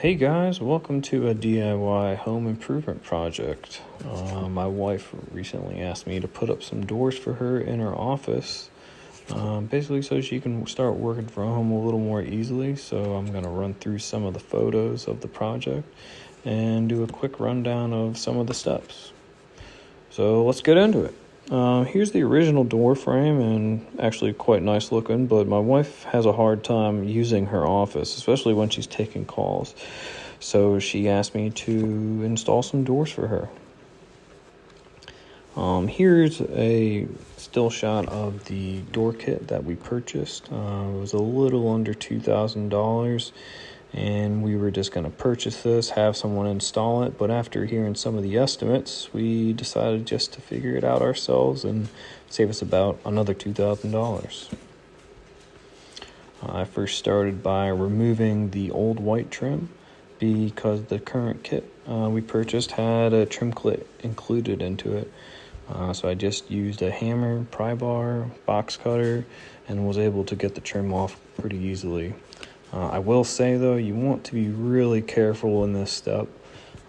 Hey guys, welcome to a DIY home improvement project. My wife recently asked me to put up some doors for her in her office, basically so she can start working from home a little more easily. So I'm going to run through some of the photos of the project and do a quick rundown of some of the steps. So let's get into it. Here's the original door frame, and actually quite nice looking, but my wife has a hard time using her office, especially when she's taking calls. So she asked me to install some doors for her. Here's a still shot of the door kit that we purchased. It was a little under $2,000. And we were just going to purchase this, have someone install it. But after hearing some of the estimates, we decided just to figure it out ourselves and save us about another $2,000. I first started by removing the old white trim because the current kit we purchased had a trim kit included into it. So I just used a hammer, pry bar, box cutter, and was able to get the trim off pretty easily. I will say, though, you want to be really careful in this step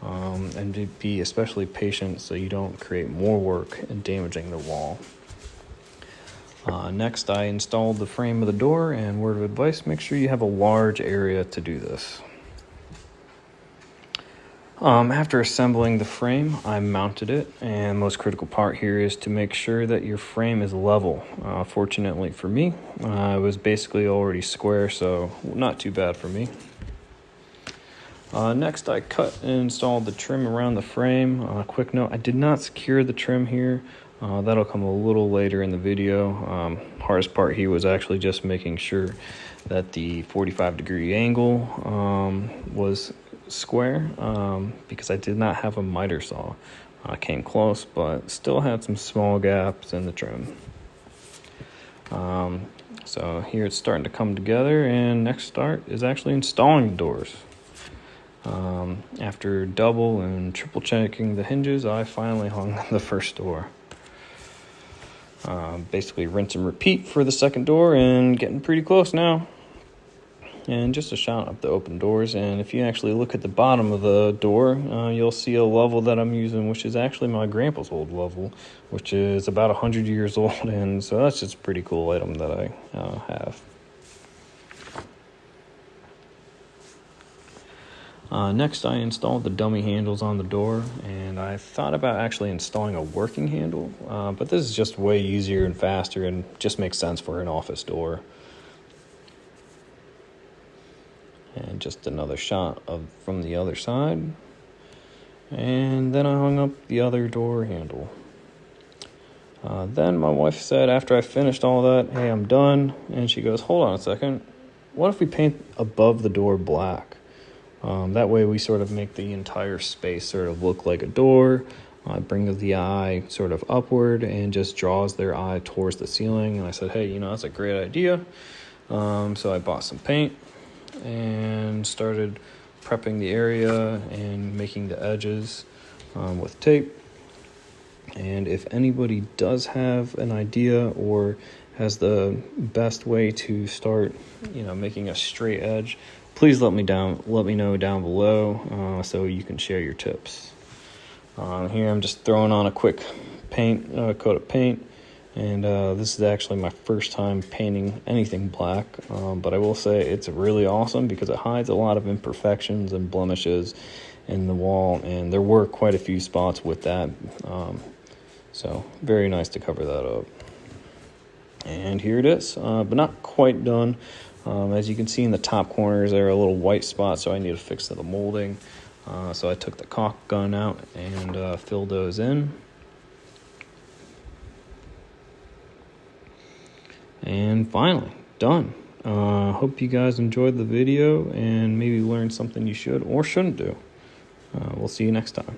and to be especially patient so you don't create more work and damaging the wall. Next, I installed the frame of the door, and word of advice, make sure you have a large area to do this. After assembling the frame, I mounted it, and the most critical part here is to make sure that your frame is level. Fortunately for me, it was basically already square, so not too bad for me. Next, I cut and installed the trim around the frame. Quick note, I did not secure the trim here. That'll come a little later in the video. Hardest part here was actually just making sure that the 45-degree angle was square because I did not have a miter saw. I came close, but still had some small gaps in the trim. So here it's starting to come together, and next start is actually installing the doors. After double and triple checking the hinges, I finally hung the first door. Basically rinse and repeat for the second door, and getting pretty close now. And just a shot of the open doors, and if you actually look at the bottom of the door, you'll see a level that I'm using, which is actually my grandpa's old level, which is about 100 years old, and so that's just a pretty cool item that I have. Next, I installed the dummy handles on the door, and I thought about actually installing a working handle, but this is just way easier and faster and just makes sense for an office door. And just another shot from the other side. And then I hung up the other door handle. Then my wife said after I finished all that, hey, I'm done. And she goes, hold on a second. What if we paint above the door black? That way we sort of make the entire space sort of look like a door. Brings the eye sort of upward and just draws their eye towards the ceiling. And I said, hey, that's a great idea. So I bought some paint and started prepping the area and making the edges with tape. And if anybody does have an idea or has the best way to start making a straight edge, please let me know down below so you can share your tips. Here I'm just throwing on a quick coat of paint. And this is actually my first time painting anything black, but I will say it's really awesome because it hides a lot of imperfections and blemishes in the wall, and there were quite a few spots with that, so very nice to cover that up. And here it is, but not quite done. As you can see in the top corners, there are a little white spots, so I need to fix the molding. So I took the caulk gun out and filled those in. And finally, done. Hope you guys enjoyed the video and maybe learned something you should or shouldn't do. We'll see you next time.